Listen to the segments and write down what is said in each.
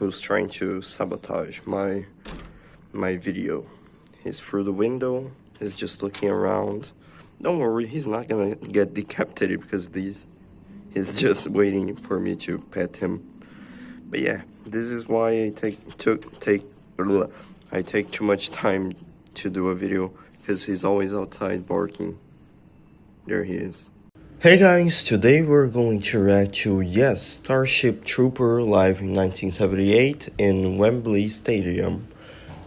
who's trying to sabotage my video. He's through the window. He's just looking around. Don't worry, he's not gonna get decapitated because he's just waiting for me to pet him. But yeah, this is why I take too much time to do a video, because he's always outside barking. There he is. Hey guys, today we're going to react to, yes, Starship Trooper live in 1978 in Wembley Stadium.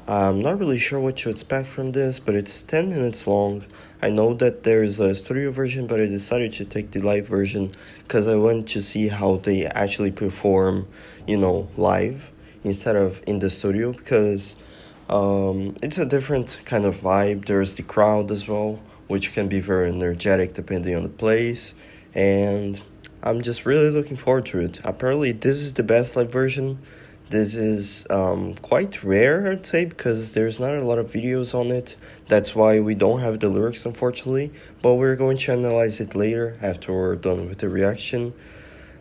I'm not really sure what to expect from this, but it's 10 minutes long. I know that there's a studio version, but I decided to take the live version because I want to see how they actually perform, live instead of in the studio, because it's a different kind of vibe. There's the crowd as well, which can be very energetic depending on the place, and I'm just really looking forward to it. Apparently this is the best live version. This is quite rare, I'd say, because there's not a lot of videos on it. That's why we don't have the lyrics, unfortunately, but we're going to analyze it later after we're done with the reaction.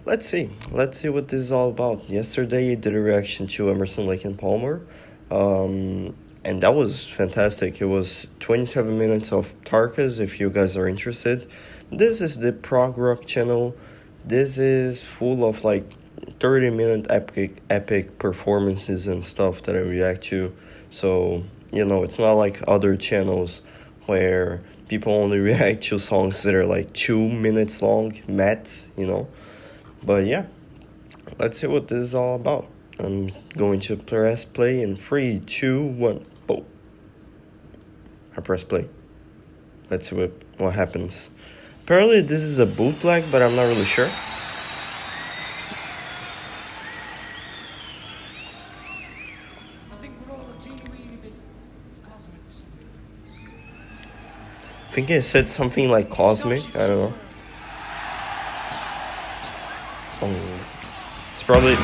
Let's see what this is all about. Yesterday I did a reaction to Emersonlakeandpalmer, and that was fantastic. It was 27 minutes of Tarkas, if you guys are interested. This is the prog rock channel. This is full of 30-minute epic performances and stuff that I react to. So, it's not like other channels where people only react to songs that are 2 minutes long, max, But yeah, let's see what this is all about. I'm going to press play in 3, 2, 1, boom. I press play. Let's see what happens. Apparently this is a bootleg, but I'm not really sure. I think it said something like cosmic, I don't know. It's probably, yeah.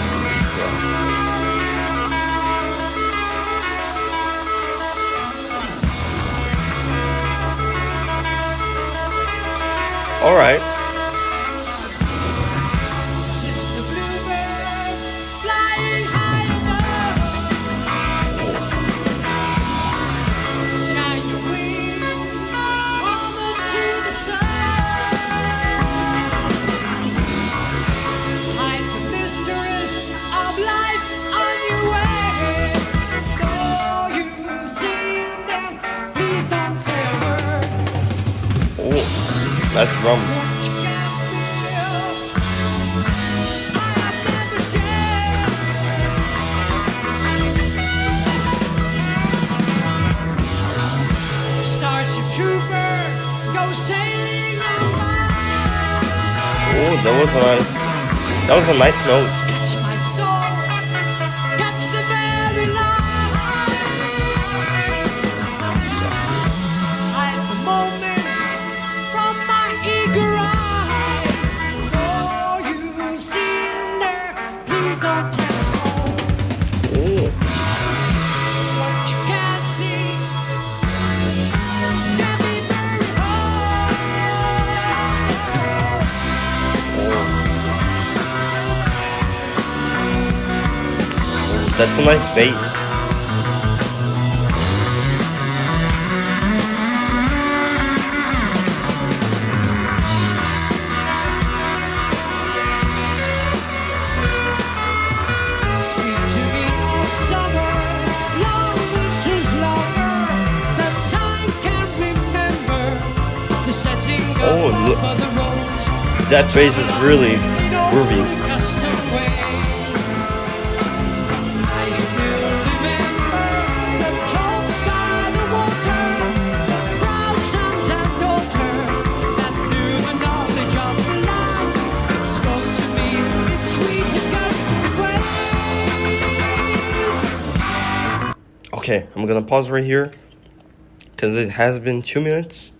All right. That's rum. Starship Trooper, go sailing on by. Oh, that was a nice note. Catch my soul, catch the very light. Hide the moment from my eager eyes. Oh, you've seen there, please don't tell us all. Oh. What you can't see can be very hard. That's a nice bass. Speak to me of summer, long winters longer, that time can't remember. The setting Oh, look. of the roads, That bass is really groovy. custom ways. I still remember the talks by the water, the proud sons and daughters that knew the knowledge of the land, spoke to me in sweet and custom ways. Okay, I'm gonna pause right here because it has been 2 minutes.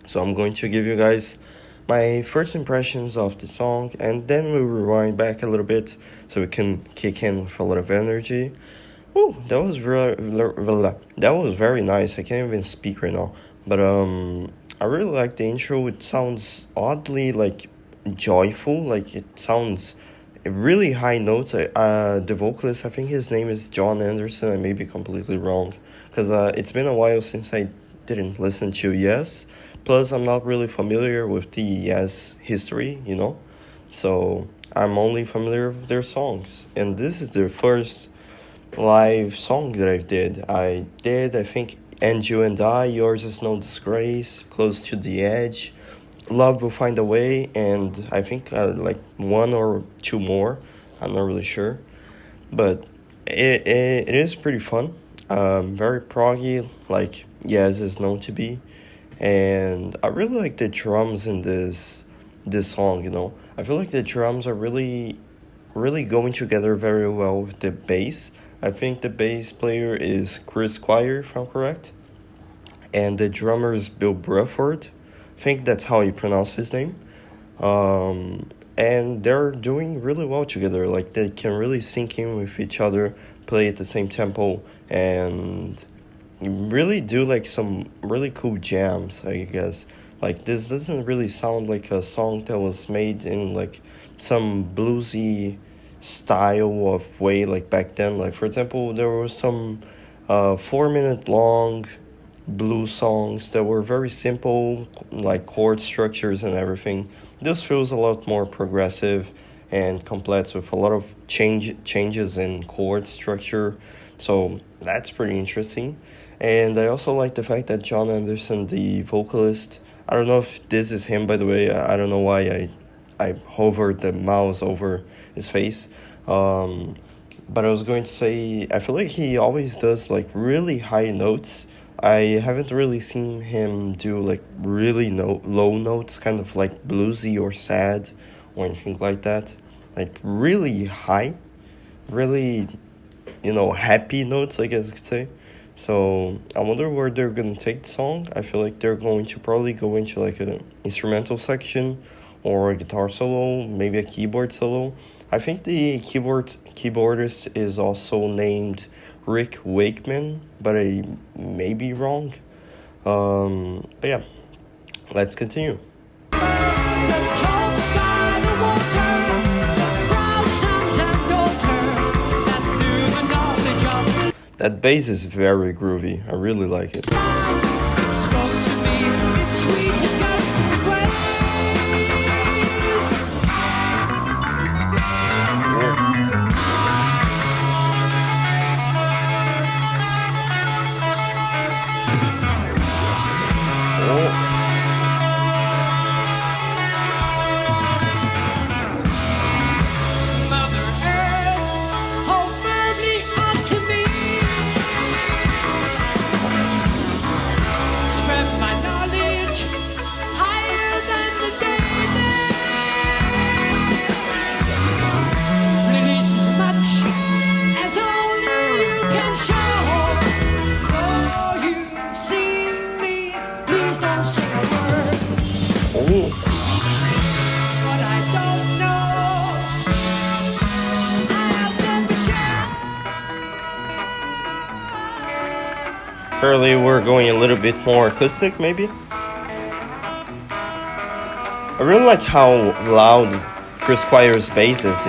So I'm going to give you guys my first impressions of the song, and then we'll rewind back a little bit so we can kick in with a lot of energy. Oh, that was very nice. I can't even speak right now, but I really like the intro. It sounds oddly joyful, it sounds really high notes. The vocalist, I think his name is John Anderson. I may be completely wrong, because it's been a while since I didn't listen to Yes. Plus, I'm not really familiar with the Yes history, you know, so I'm only familiar with their songs. And this is their first live song that I think, And You and I, Yours Is No Disgrace, Close to the Edge, Love Will Find a Way, and I think like one or two more. I'm not really sure, but it is pretty fun. Very proggy, like Yes is known to be, and I really like the drums in this song. You know, I feel like the drums are really going together very well with the bass. I think the bass player is Chris Squire, if I'm correct, and the drummer is Bill Bruford. I think that's how you pronounce his name. And they're doing really well together. Like, they can really sync in with each other, play at the same tempo, and really do like some really cool jams, I guess. Like, this doesn't really sound like a song that was made in like some bluesy style of way like back then. Like, for example, there was some 4 minute long blues songs that were very simple, like chord structures and everything. This feels a lot more progressive and complex with a lot of changes in chord structure. So that's pretty interesting. And I also like the fact that John Anderson, the vocalist, I don't know if this is him, by the way. I don't know why I hovered the mouse over his face. But I was going to say, I feel like he always does like really high notes. I haven't really seen him do like really low notes, kind of like bluesy or sad or anything like that. Like really high, really, happy notes, I guess you could say. So I wonder where they're gonna take the song. I feel like they're going to probably go into like an instrumental section or a guitar solo, maybe a keyboard solo. I think the keyboardist is also named Rick Wakeman, but I may be wrong. But yeah, let's continue. Talks by the water, proud sons and daughter, that knew the knowledge of That bass is very groovy. I really like it. spoke to me in sweet and gusty ways. Mother Earth, hold firmly onto me. Spread my knowledge higher than the day. Release as much as only you can show. Oh, you've seen me, please don't say a word. Oh. What I don't know, I'll never share. Apparently we're going a little bit more acoustic, maybe? I really like how loud Chris Squire's bass is,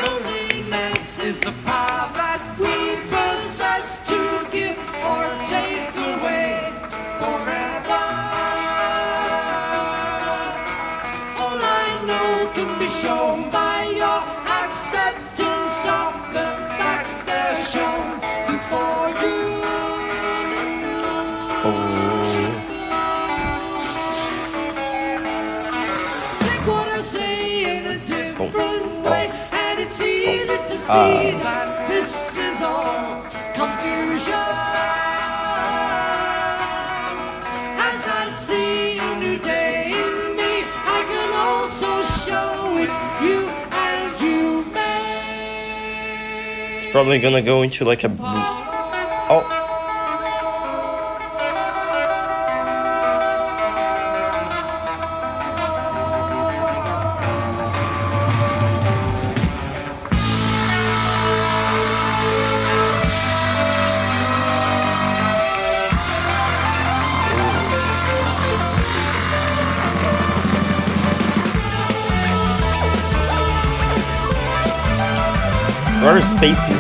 Loneliness is the power that we possess to give or take away forever. All I know can be shown by your acceptance of the facts that are shown before you. Take what I say in a different way, and it's easy to see that this is all confusion. As I see a new day in me, I can also show it you and you may. Probably gonna go into like a... Oh. Very spacey.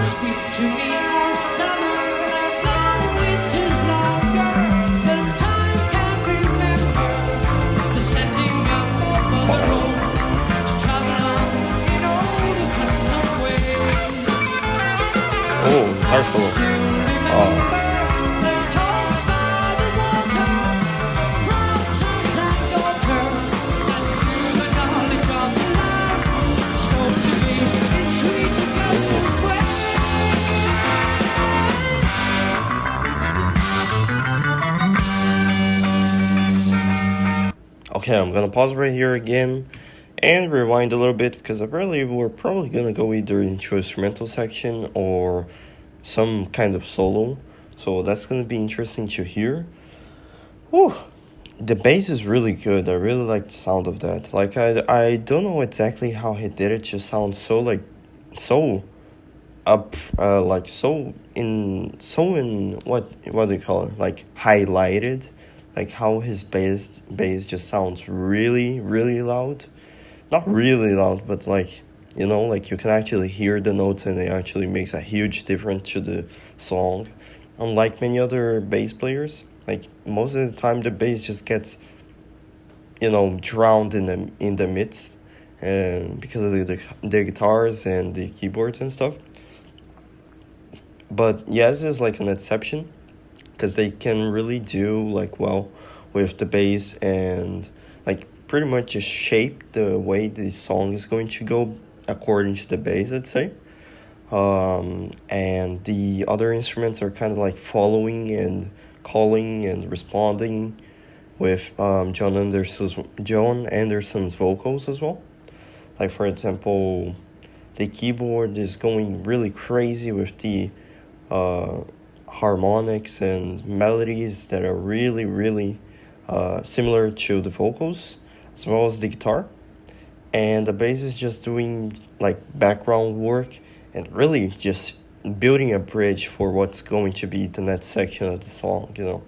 Speak to me all summer, long winters longer than time can remember. The setting up of the road to travel on in old accustomed ways. Oh, guitar solo. Still remember the talks by the water, proud sons and daughters, and through the knowledge of the land spoke to me in sweet accustomed ways. Okay, I'm gonna pause right here again and rewind a little bit because apparently we're probably gonna go either into instrumental section or some kind of solo. So that's gonna be interesting to hear. Whew. The bass is really good. I really like the sound of that. Like I don't know exactly how he did it. Just sounds so like so up like so in what do you call it, like highlighted, like how his bass just sounds really loud, not really loud, but like, you know, like you can actually hear the notes and it actually makes a huge difference to the song, unlike many other bass players. Like most of the time the bass just gets, you know, drowned in the midst, and because of the guitars and the keyboards and stuff. But Yes is like an exception because they can really do like well with the bass and like pretty much just shape the way the song is going to go according to the bass, I'd say. And the other instruments are kind of like following and calling and responding with John Anderson's vocals as well. Like for example, the keyboard is going really crazy with the harmonics and melodies that are really similar to the vocals, as well as the guitar. And the bass is just doing like background work and really just building a bridge for what's going to be the next section of the song, you know.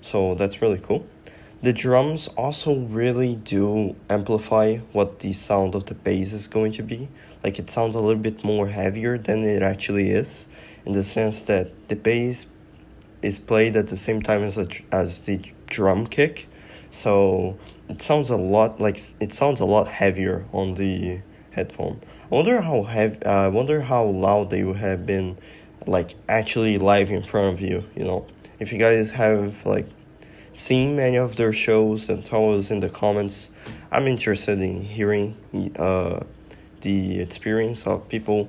So that's really cool. The drums also really do amplify what the sound of the bass is going to be. Like it sounds a little bit more heavier than it actually is, in the sense that the bass is played at the same time as the drum kick. So it sounds a lot heavier on the headphone. I wonder how loud they would have been like actually live in front of you, you know. If you guys have like seen many of their shows, then tell us in the comments. I'm interested in hearing the experience of people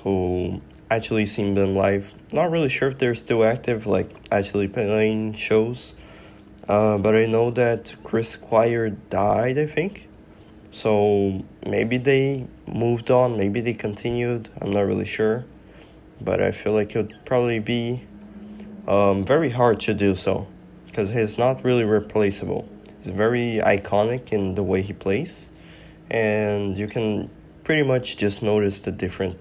who actually seen them live. Not really sure if they're still active, like actually playing shows. But I know that Chris Squire died, I think. So maybe they moved on, maybe they continued. I'm not really sure. But I feel like it would probably be very hard to do so, because he's not really replaceable. He's very iconic in the way he plays, and you can pretty much just notice the difference.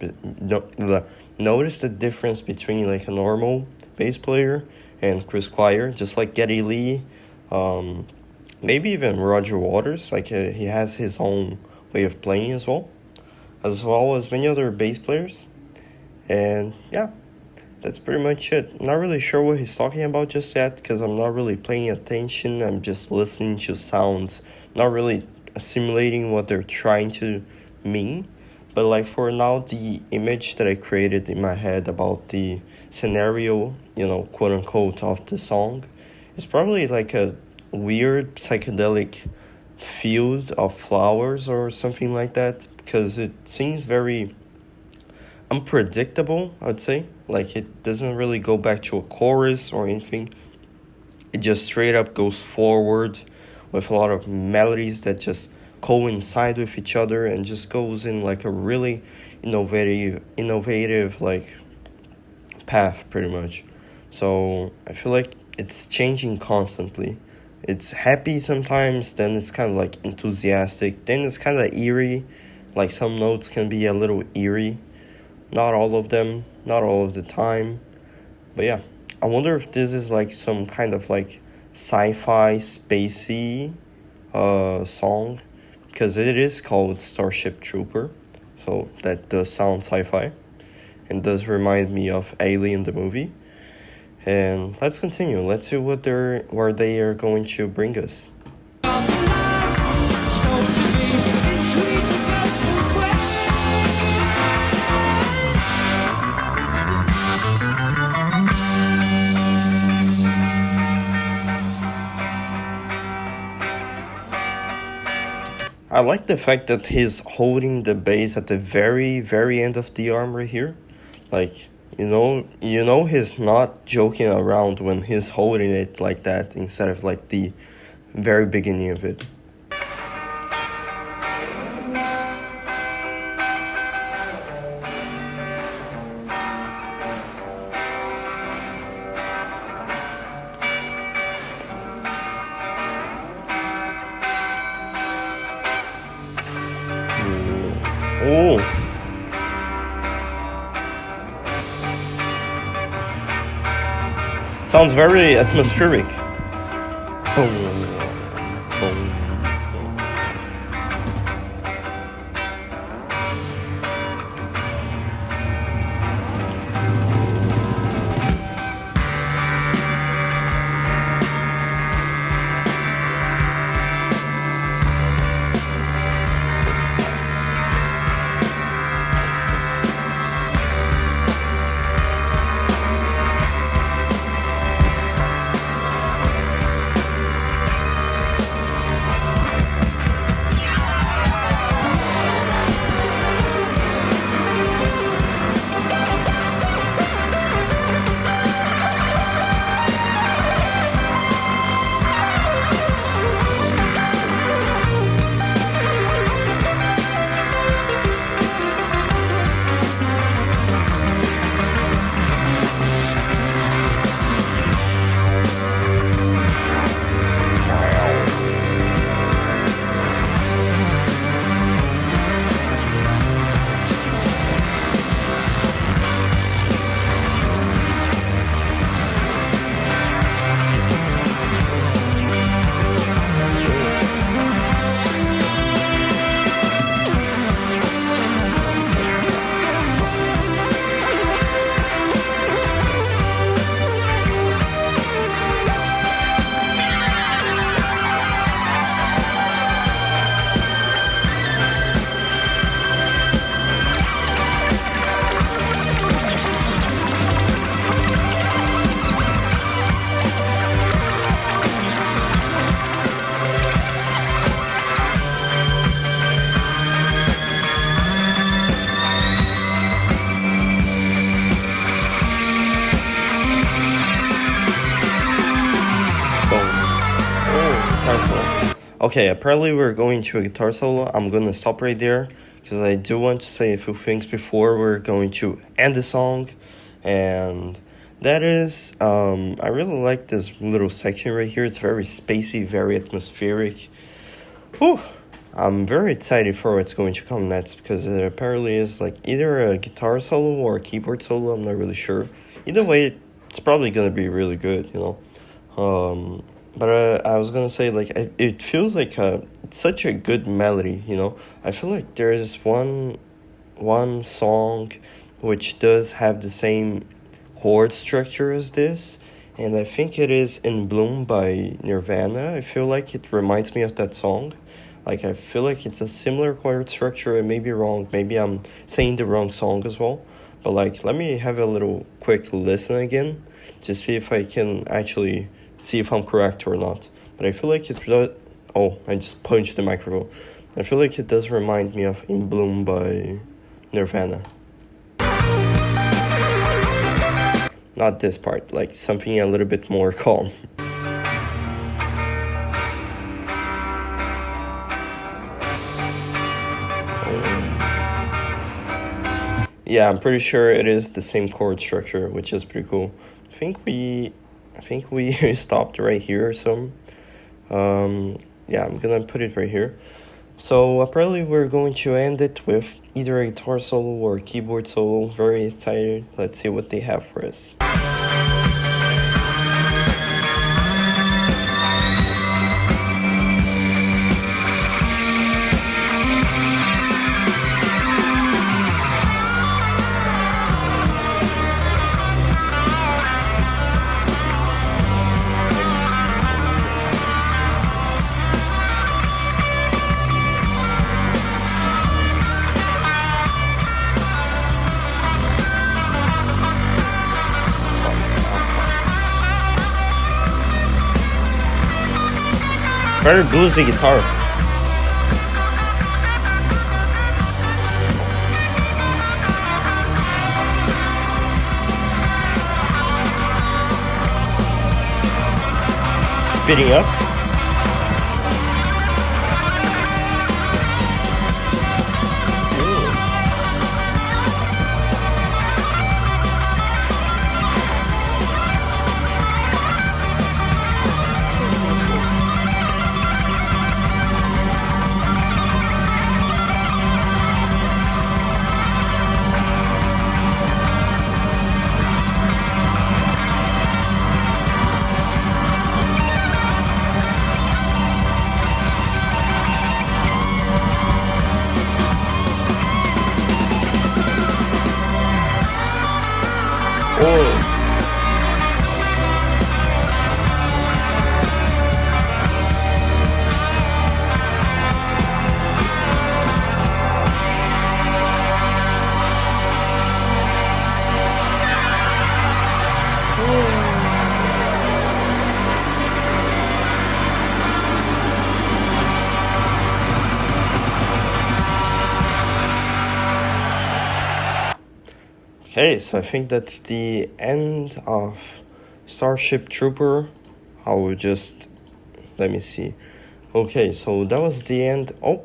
Notice the difference between like a normal bass player and Chris Squire, just like Geddy Lee, maybe even Roger Waters. Like he has his own way of playing as well as many other bass players. And yeah, that's pretty much it. Not really sure what he's talking about just yet, because I'm not really paying attention. I'm just listening to sounds, not really assimilating what they're trying to mean. But like for now, the image that I created in my head about the scenario, you know, quote unquote, of the song, is probably like a weird psychedelic field of flowers or something like that, because it seems very unpredictable, I'd say. Like it doesn't really go back to a chorus or anything. It just straight up goes forward with a lot of melodies that just coincide with each other and just goes in like a really innovative like path pretty much. So I feel like it's changing constantly. It's happy sometimes, then it's kind of like enthusiastic, then it's kind of eerie, Like some notes can be a little eerie. Not all of them, not all of the time. But yeah, I wonder if this is like some kind of like sci-fi spacey song, because it is called Starship Trooper, so that does sound sci-fi and does remind me of Alien the movie. And let's continue. Let's see where they are going to bring us. Spoke to me in sweet gospel words. I like the fact that he's holding the bass at the very, very end of the arm right here. Like, you know he's not joking around when he's holding it like that instead of like the very beginning of it. Oh. Sounds very atmospheric. Boom, boom. Okay, apparently we're going to a guitar solo. I'm gonna stop right there because I do want to say a few things before we're going to end the song. And that is, I really like this little section right here. It's very spacey, very atmospheric. Whew. I'm very excited for what's going to come next because it apparently is like either a guitar solo or a keyboard solo. I'm not really sure. Either way, it's probably gonna be really good, you know. But I was gonna say, like, it feels like it's such a good melody, you know. I feel like there is one song which does have the same chord structure as this, and I think it is In Bloom by Nirvana. I feel like it reminds me of that song. Like, I feel like it's a similar chord structure. I may be wrong. Maybe I'm saying the wrong song as well. But, like, let me have a little quick listen again to see if I can actually see if I'm correct or not. But I feel like it does... Oh, I just punched the microphone. I feel like it does remind me of In Bloom by Nirvana. Not this part, like something a little bit more calm. Yeah, I'm pretty sure it is the same chord structure, which is pretty cool. I think we stopped right here or something. Yeah, I'm gonna put it right here. So apparently we're going to end it with either a guitar solo or a keyboard solo. Very excited. Let's see what they have for us. Very bluesy guitar. Speeding up. Okay, so I think that's the end of Starship Trooper. I will just, let me see. Okay, so that was the end. Oh,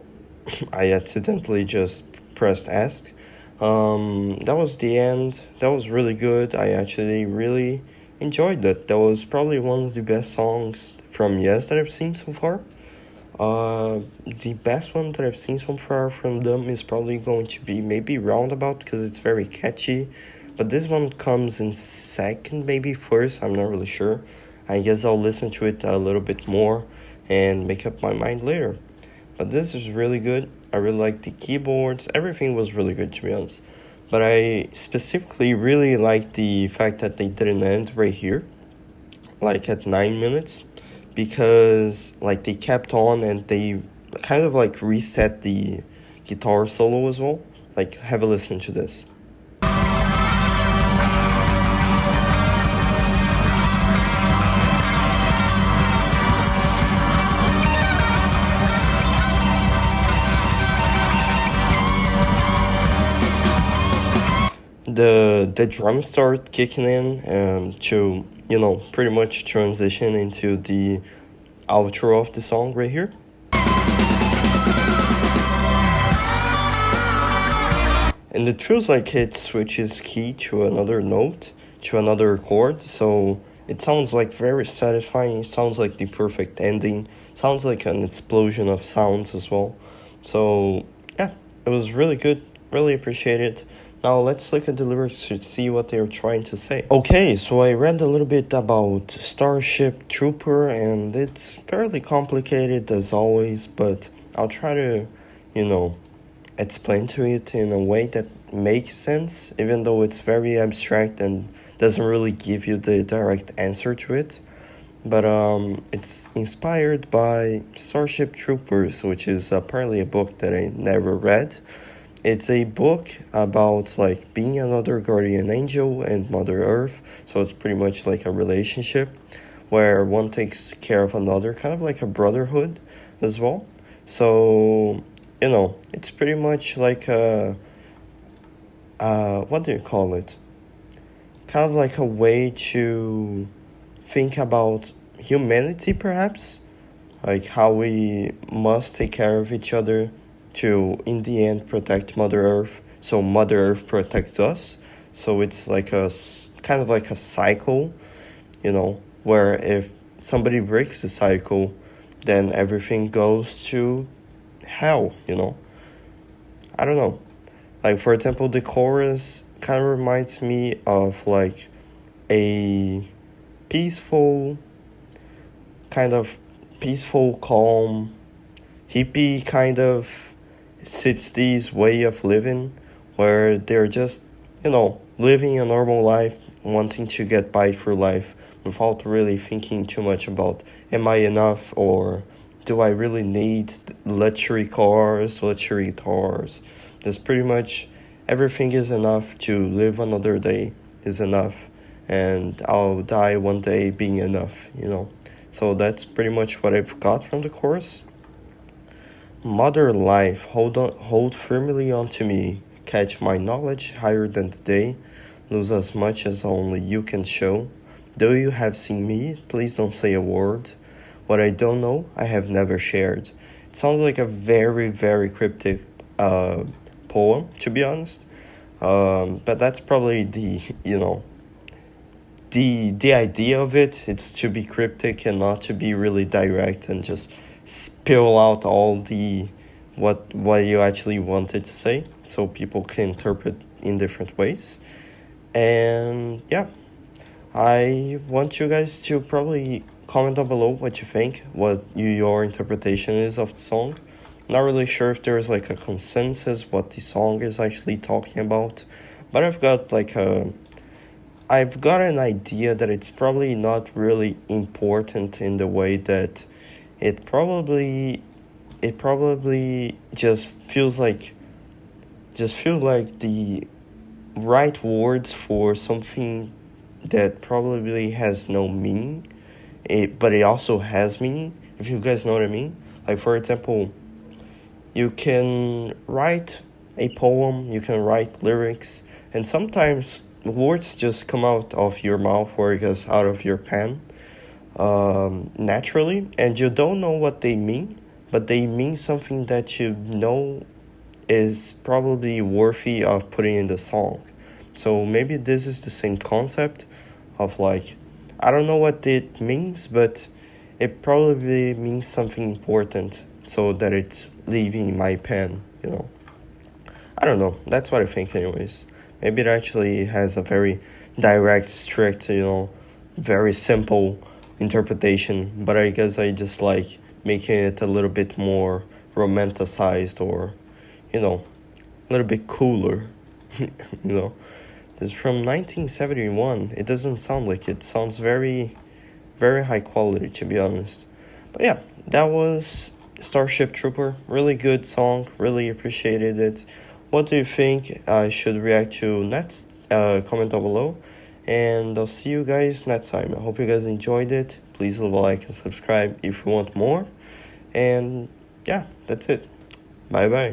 I accidentally just pressed ask. That was the end. That was really good. I actually really enjoyed that. That was probably one of the best songs from Yes that I've seen so far. The best one that I've seen so far from them is probably going to be maybe Roundabout because it's very catchy. But this one comes in second, maybe first. I'm not really sure. I guess I'll listen to it a little bit more and make up my mind later. But this is really good. I really like the keyboards. Everything was really good, to be honest. But I specifically really like the fact that they didn't end right here, like at 9 minutes, because like they kept on and they kind of like reset the guitar solo as well. Like, have a listen to this. The drums start kicking in to, you know, pretty much transition into the outro of the song right here. And it feels like it switches key to another note, to another chord, so it sounds like very satisfying. It sounds like the perfect ending. Sounds like an explosion of sounds as well. So yeah, it was really good. Really appreciate it. Now let's look at the lyrics to see what they're trying to say. Okay, so I read a little bit about Starship Trooper, and it's fairly complicated as always, but I'll try to, you know, explain to it in a way that makes sense, even though it's very abstract and doesn't really give you the direct answer to it. But it's inspired by Starship Troopers, which is apparently a book that I never read. It's a book about like being another guardian angel and Mother Earth, so it's pretty much like a relationship where one takes care of another, kind of like a brotherhood as well. So, you know, it's pretty much like a, what do you call it? Kind of like a way to think about humanity, perhaps, like how we must take care of each other to, in the end, protect Mother Earth, so Mother Earth protects us. So it's like a kind of like a cycle, you know, where if somebody breaks the cycle, then everything goes to hell, I don't know. Like, for example, the chorus kind of reminds me of like a peaceful, kind of peaceful, calm, hippie kind of 60s way of living, where they're just, living a normal life, wanting to get by through life without really thinking too much about, am I enough, or do I really need luxury cars, luxury guitars? Just pretty much everything is enough. To live another day is enough, and I'll die one day being enough, So that's pretty much what I've got from the chorus. Mother life, hold firmly onto me, catch my knowledge higher than today, lose as much as only you can show. Though you have seen me, please don't say a word. What I don't know, I have never shared. It sounds like a very, very cryptic poem, to be honest. But that's probably the idea of it. It's to be cryptic and not to be really direct and just spill out all the what you actually wanted to say, so people can interpret in different ways. And yeah, I want you guys to probably comment down below what you think, what your interpretation is of the song. Not really sure if there's like a consensus what the song is actually talking about, but I've got an idea that it's probably not really important in the way that it probably just feels like the right words for something that probably has no meaning, but it also has meaning, if you guys know what I mean. Like, for example, you can write a poem, you can write lyrics, and sometimes words just come out of your mouth or I guess out of your pen naturally, and you don't know what they mean, but they mean something that you know is probably worthy of putting in the song. So maybe this is the same concept of like, I don't know what it means, but it probably means something important, so that it's leaving my pen, I don't know, that's what I think anyways. Maybe it actually has a very direct, strict, very simple interpretation, but I guess I just like making it a little bit more romanticized, or a little bit cooler. It's from 1971. It doesn't sound like it. Sounds very, very high quality, to be honest. But yeah, that was Starship Trooper. Really good song. Really appreciated it. What do you think I should react to next? Comment down below. And I'll see you guys next time. I hope you guys enjoyed it. Please leave a like and subscribe if you want more. And yeah, that's it. Bye bye.